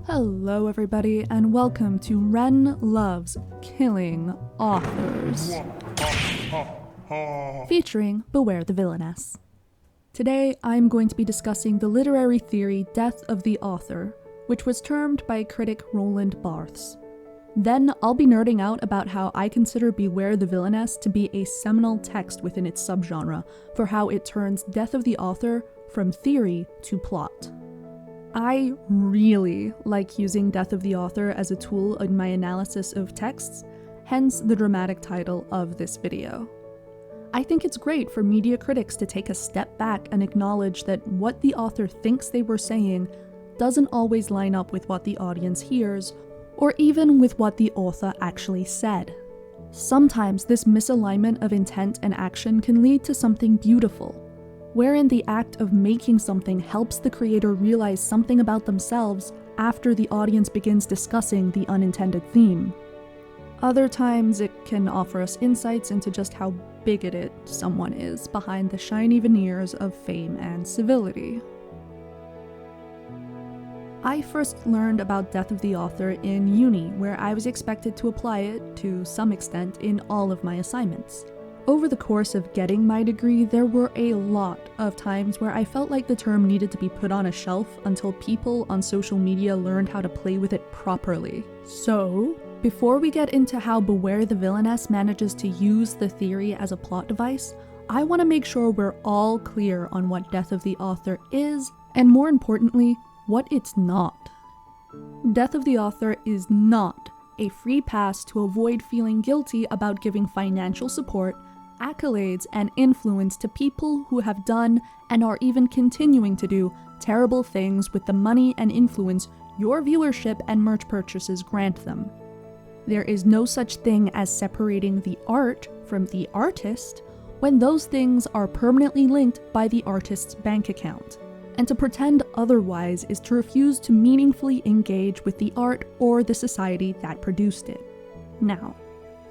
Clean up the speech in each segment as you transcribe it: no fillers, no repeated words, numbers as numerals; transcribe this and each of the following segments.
Hello everybody, and welcome to Wren Loves, Killing Authors, featuring Beware the Villainess. Today, I'm going to be discussing the literary theory Death of the Author, which was termed by critic Roland Barthes. Then, I'll be nerding out about how I consider Beware the Villainess to be a seminal text within its subgenre, for how it turns Death of the Author from theory to plot. I really like using Death of the Author as a tool in my analysis of texts, hence the dramatic title of this video. I think it's great for media critics to take a step back and acknowledge that what the author thinks they were saying doesn't always line up with what the audience hears, or even with what the author actually said. Sometimes this misalignment of intent and action can lead to something beautiful, wherein the act of making something helps the creator realize something about themselves after the audience begins discussing the unintended theme. Other times, it can offer us insights into just how bigoted someone is behind the shiny veneers of fame and civility. I first learned about Death of the Author in uni, where I was expected to apply it, to some extent, in all of my assignments. Over the course of getting my degree, there were a lot of times where I felt like the term needed to be put on a shelf until people on social media learned how to play with it properly. So, before we get into how Beware the Villainess manages to use the theory as a plot device, I want to make sure we're all clear on what Death of the Author is, and more importantly, what it's not. Death of the Author is not a free pass to avoid feeling guilty about giving financial support, accolades, and influence to people who have done and are even continuing to do terrible things with the money and influence your viewership and merch purchases grant them. There is no such thing as separating the art from the artist when those things are permanently linked by the artist's bank account. And to pretend otherwise is to refuse to meaningfully engage with the art or the society that produced it. Now,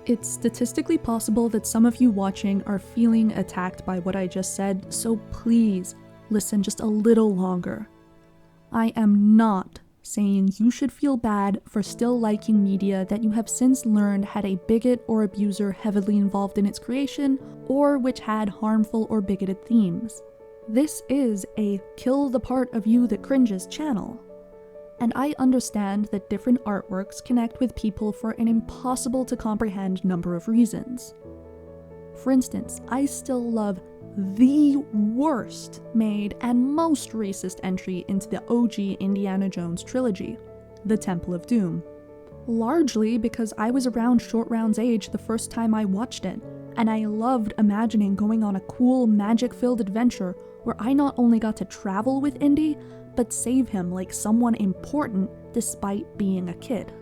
it's statistically possible that some of you watching are feeling attacked by what I just said, so please listen just a little longer. I am not saying you should feel bad for still liking media that you have since learned had a bigot or abuser heavily involved in its creation, or which had harmful or bigoted themes. This is a kill the part of you that cringes channel. And I understand that different artworks connect with people for an impossible to comprehend number of reasons. For instance, I still love the worst made and most racist entry into the OG Indiana Jones trilogy, The Temple of Doom. Largely because I was around Short Round's age the first time I watched it, and I loved imagining going on a cool, magic-filled adventure where I not only got to travel with Indy, but save him like someone important despite being a kid.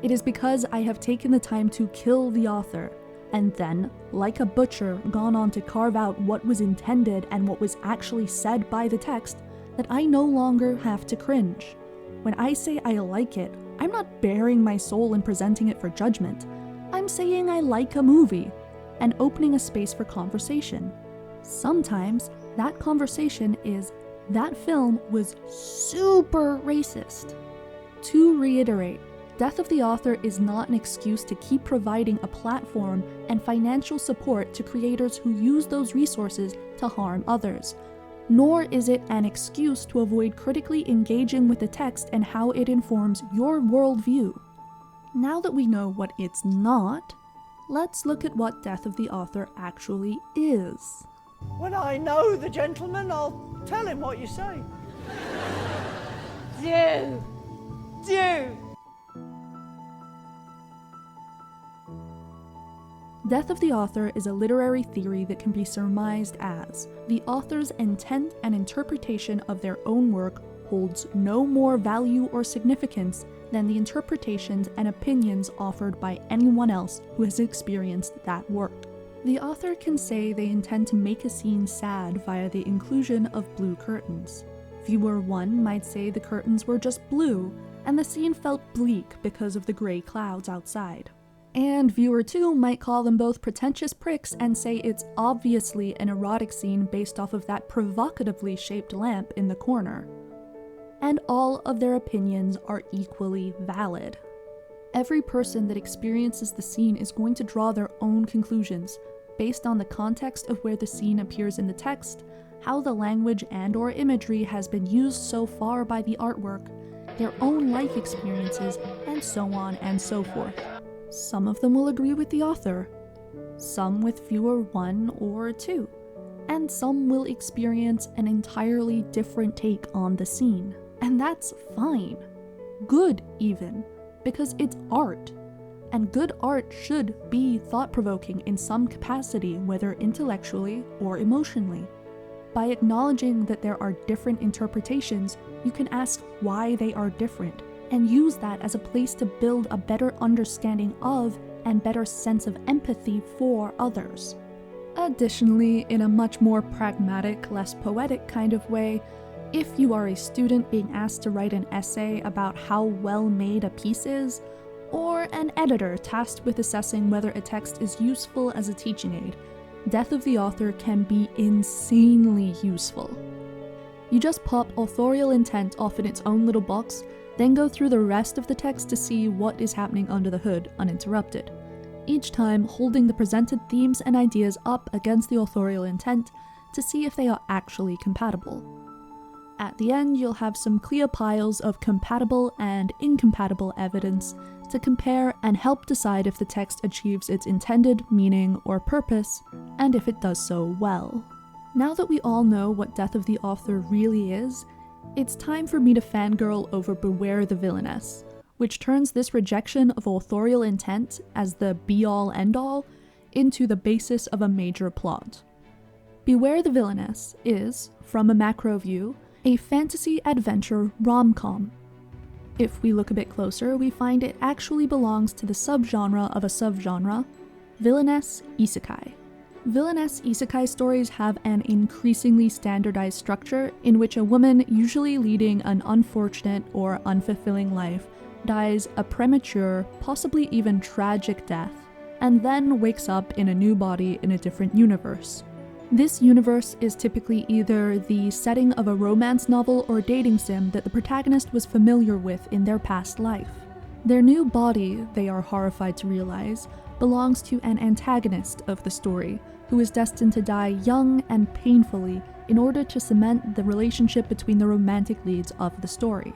It is because I have taken the time to kill the author, and then, like a butcher, gone on to carve out what was intended and what was actually said by the text, that I no longer have to cringe. When I say I like it, I'm not baring my soul and presenting it for judgment. I'm saying I like a movie, and opening a space for conversation. Sometimes, that conversation is, that film was super racist. To reiterate, Death of the Author is not an excuse to keep providing a platform and financial support to creators who use those resources to harm others, nor is it an excuse to avoid critically engaging with the text and how it informs your worldview. Now that we know what it's not, let's look at what Death of the Author actually is. When I know the gentleman, I'll tell him what you say. Do. Death of the Author is a literary theory that can be surmised as the author's intent and interpretation of their own work holds no more value or significance than the interpretations and opinions offered by anyone else who has experienced that work. The author can say they intend to make a scene sad via the inclusion of blue curtains. Viewer 1 might say the curtains were just blue, and the scene felt bleak because of the gray clouds outside. And viewer 2 might call them both pretentious pricks and say it's obviously an erotic scene based off of that provocatively shaped lamp in the corner. and all of their opinions are equally valid. Every person that experiences the scene is going to draw their own conclusions based on the context of where the scene appears in the text, how the language and/or imagery has been used so far by the artwork, their own life experiences, and so on and so forth. Some of them will agree with the author, some with fewer 1 or 2, and some will experience an entirely different take on the scene. And that's fine. Good, even, because it's art. And good art should be thought-provoking in some capacity, whether intellectually or emotionally. By acknowledging that there are different interpretations, you can ask why they are different, and use that as a place to build a better understanding of and better sense of empathy for others. Additionally, in a much more pragmatic, less poetic kind of way, if you are a student being asked to write an essay about how well made a piece is, or an editor tasked with assessing whether a text is useful as a teaching aid, Death of the Author can be insanely useful. You just pop authorial intent off in its own little box, then go through the rest of the text to see what is happening under the hood uninterrupted, each time holding the presented themes and ideas up against the authorial intent to see if they are actually compatible. At the end, you'll have some clear piles of compatible and incompatible evidence to compare and help decide if the text achieves its intended meaning or purpose, and if it does so well. Now that we all know what Death of the Author really is, it's time for me to fangirl over Beware the Villainess, which turns this rejection of authorial intent as the be-all end-all into the basis of a major plot. Beware the Villainess is, from a macro view, a fantasy adventure rom-com. If we look a bit closer, we find it actually belongs to the subgenre of a subgenre, villainess isekai. Villainess isekai stories have an increasingly standardized structure in which a woman, usually leading an unfortunate or unfulfilling life, dies a premature, possibly even tragic death, and then wakes up in a new body in a different universe. This universe is typically either the setting of a romance novel or dating sim that the protagonist was familiar with in their past life. Their new body, they are horrified to realize, belongs to an antagonist of the story, who is destined to die young and painfully in order to cement the relationship between the romantic leads of the story.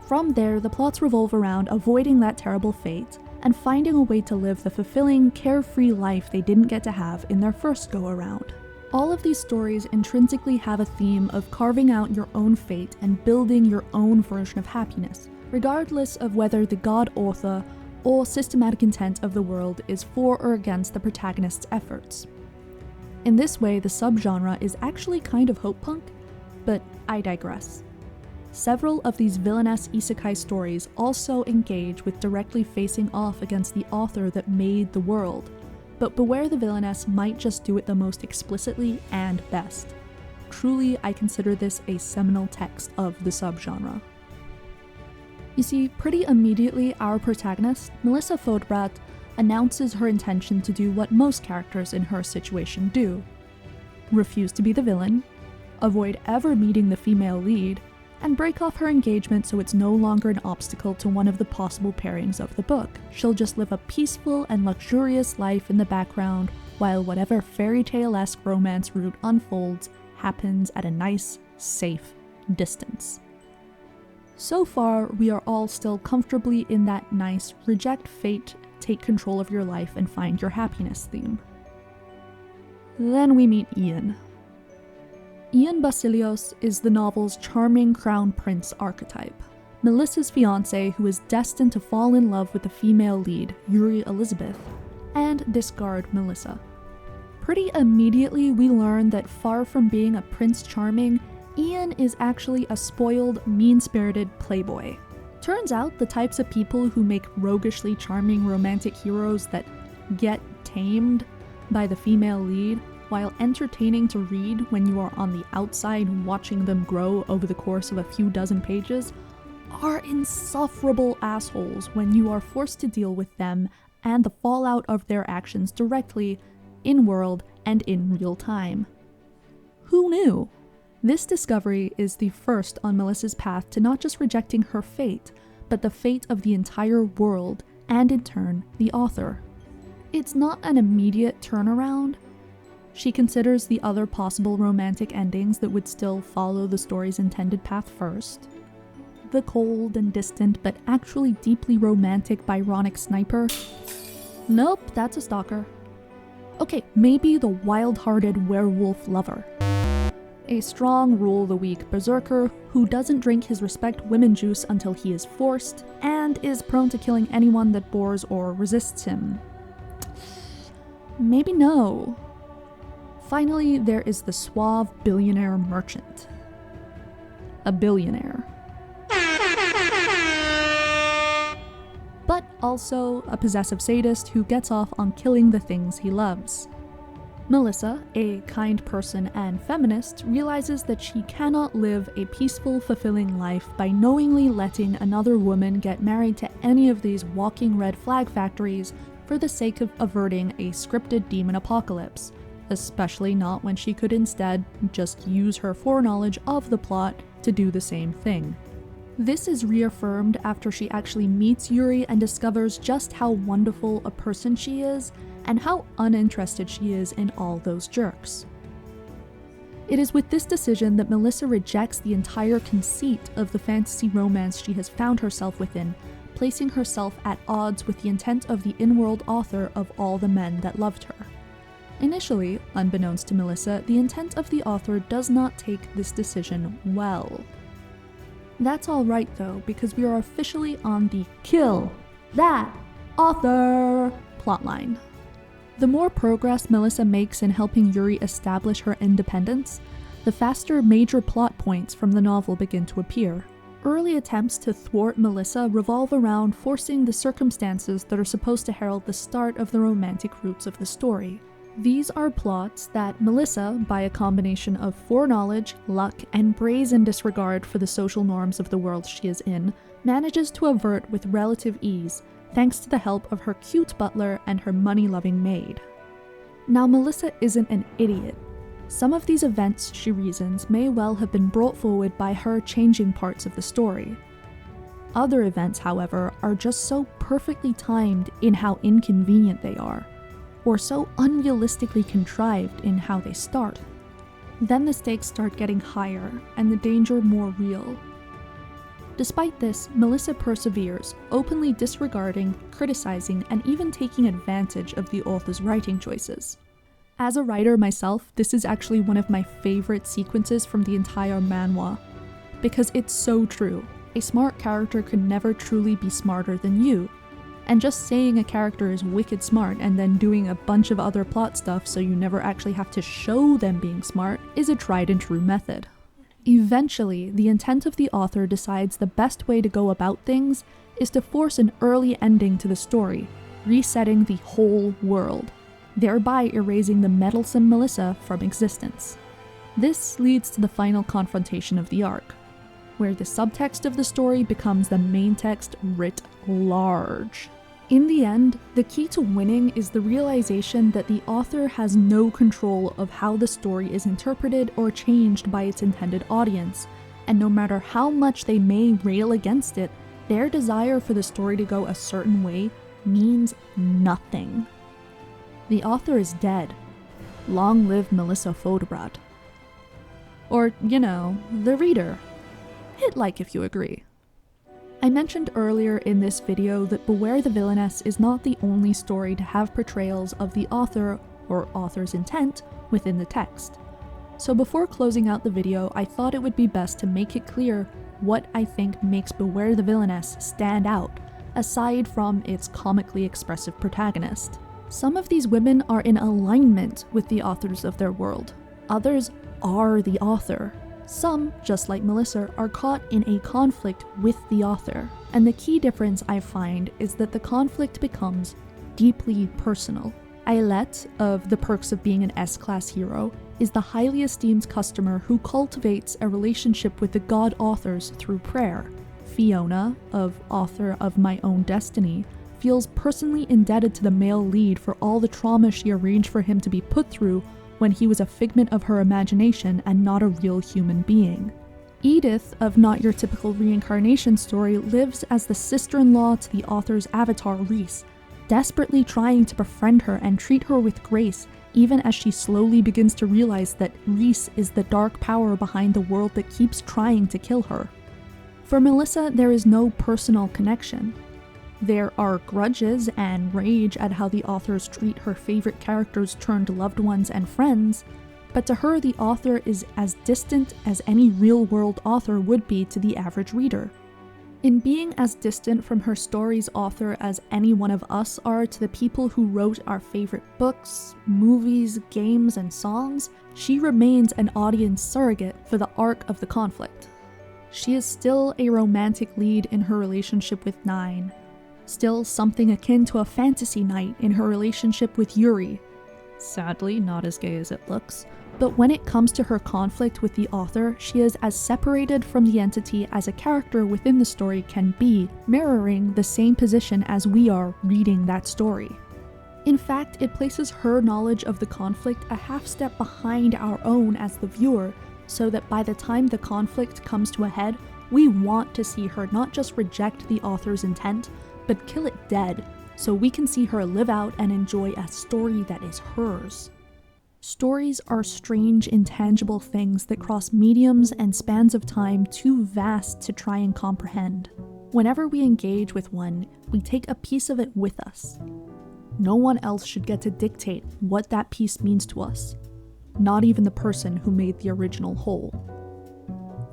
From there, the plots revolve around avoiding that terrible fate and finding a way to live the fulfilling, carefree life they didn't get to have in their first go-around. All of these stories intrinsically have a theme of carving out your own fate and building your own version of happiness, regardless of whether the god author or systematic intent of the world is for or against the protagonist's efforts. In this way, the subgenre is actually kind of hope punk, but I digress. Several of these villainess isekai stories also engage with directly facing off against the author that made the world, but Beware the Villainess might just do it the most explicitly and best. Truly, I consider this a seminal text of the subgenre. You see, pretty immediately our protagonist, Melissa Fodbrat, announces her intention to do what most characters in her situation do: refuse to be the villain, avoid ever meeting the female lead, and break off her engagement so it's no longer an obstacle to one of the possible pairings of the book. She'll just live a peaceful and luxurious life in the background while whatever fairy tale-esque romance route unfolds happens at a nice, safe distance. So far, we are all still comfortably in that nice reject fate, take control of your life and find your happiness theme. Then we meet Ian. Ian Basilios is the novel's charming crown prince archetype, Melissa's fiancé who is destined to fall in love with the female lead, Yuri Elizabeth, and discard Melissa. Pretty immediately we learn that far from being a Prince Charming, Ian is actually a spoiled, mean-spirited playboy. Turns out the types of people who make roguishly charming romantic heroes that get tamed by the female lead, while entertaining to read when you are on the outside watching them grow over the course of a few dozen pages, are insufferable assholes when you are forced to deal with them and the fallout of their actions directly, in-world, and in real time. Who knew? This discovery is the first on Melissa's path to not just rejecting her fate, but the fate of the entire world, and in turn, the author. It's not an immediate turnaround. She considers the other possible romantic endings that would still follow the story's intended path first. The cold and distant, but actually deeply romantic Byronic sniper? Nope, that's a stalker. Okay, maybe the wild-hearted werewolf lover. A strong, rule-the-weak berserker who doesn't drink his respect women juice until he is forced, and is prone to killing anyone that bores or resists him. Maybe no. Finally, there is the suave billionaire merchant. A billionaire. But also a possessive sadist who gets off on killing the things he loves. Melissa, a kind person and feminist, realizes that she cannot live a peaceful, fulfilling life by knowingly letting another woman get married to any of these walking red flag factories for the sake of averting a scripted demon apocalypse, especially not when she could instead just use her foreknowledge of the plot to do the same thing. This is reaffirmed after she actually meets Yuri and discovers just how wonderful a person she is, and how uninterested she is in all those jerks. It is with this decision that Melissa rejects the entire conceit of the fantasy romance she has found herself within, placing herself at odds with the intent of the in-world author of all the men that loved her. Initially, unbeknownst to Melissa, the intent of the author does not take this decision well. That's alright though, because we are officially on the kill that author plotline. The more progress Melissa makes in helping Yuri establish her independence, the faster major plot points from the novel begin to appear. Early attempts to thwart Melissa revolve around forcing the circumstances that are supposed to herald the start of the romantic roots of the story. These are plots that Melissa, by a combination of foreknowledge, luck, and brazen disregard for the social norms of the world she is in, manages to avert with relative ease, thanks to the help of her cute butler and her money-loving maid. Now, Melissa isn't an idiot. Some of these events, she reasons, may well have been brought forward by her changing parts of the story. Other events, however, are just so perfectly timed in how inconvenient they are, or so unrealistically contrived in how they start. Then the stakes start getting higher, and the danger more real. Despite this, Melissa perseveres, openly disregarding, criticizing, and even taking advantage of the author's writing choices. As a writer myself, this is actually one of my favorite sequences from the entire manhwa, because it's so true. A smart character could never truly be smarter than you, and just saying a character is wicked smart and then doing a bunch of other plot stuff so you never actually have to show them being smart is a tried and true method. Eventually, the intent of the author decides the best way to go about things is to force an early ending to the story, resetting the whole world, thereby erasing the meddlesome Melissa from existence. This leads to the final confrontation of the arc, where the subtext of the story becomes the main text writ large. In the end, the key to winning is the realization that the author has no control of how the story is interpreted or changed by its intended audience, and no matter how much they may rail against it, their desire for the story to go a certain way means nothing. The author is dead. Long live Melissa Fodebrad. Or, the reader. Hit like if you agree. I mentioned earlier in this video that Beware the Villainess is not the only story to have portrayals of the author or author's intent within the text. So before closing out the video, I thought it would be best to make it clear what I think makes Beware the Villainess stand out, aside from its comically expressive protagonist. Some of these women are in alignment with the authors of their world. Others are the author. Some, just like Melissa, are caught in a conflict with the author, and the key difference I find is that the conflict becomes deeply personal. Ailette, of The Perks of Being an S-Class Hero, is the highly esteemed customer who cultivates a relationship with the god authors through prayer. Fiona, of Author of My Own Destiny, feels personally indebted to the male lead for all the trauma she arranged for him to be put through when he was a figment of her imagination and not a real human being. Edith, of Not Your Typical Reincarnation Story, lives as the sister-in-law to the author's avatar Reese, desperately trying to befriend her and treat her with grace, even as she slowly begins to realize that Reese is the dark power behind the world that keeps trying to kill her. For Melissa, there is no personal connection. There are grudges and rage at how the authors treat her favorite characters turned loved ones and friends, but to her the author is as distant as any real-world author would be to the average reader. In being as distant from her story's author as any one of us are to the people who wrote our favorite books, movies, games, and songs, she remains an audience surrogate for the arc of the conflict. She is still a romantic lead in her relationship with Nine, still something akin to a fantasy knight in her relationship with Yuri. Sadly, not as gay as it looks. But when it comes to her conflict with the author, she is as separated from the entity as a character within the story can be, mirroring the same position as we are reading that story. In fact, it places her knowledge of the conflict a half step behind our own as the viewer, so that by the time the conflict comes to a head, we want to see her not just reject the author's intent, but kill it dead, so we can see her live out and enjoy a story that is hers. Stories are strange, intangible things that cross mediums and spans of time too vast to try and comprehend. Whenever we engage with one, we take a piece of it with us. No one else should get to dictate what that piece means to us, not even the person who made the original whole.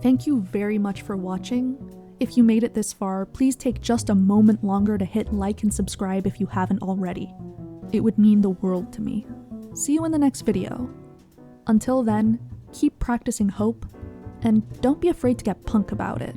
Thank you very much for watching. If you made it this far, please take just a moment longer to hit like and subscribe if you haven't already. It would mean the world to me. See you in the next video. Until then, keep practicing hope, and don't be afraid to get punk about it.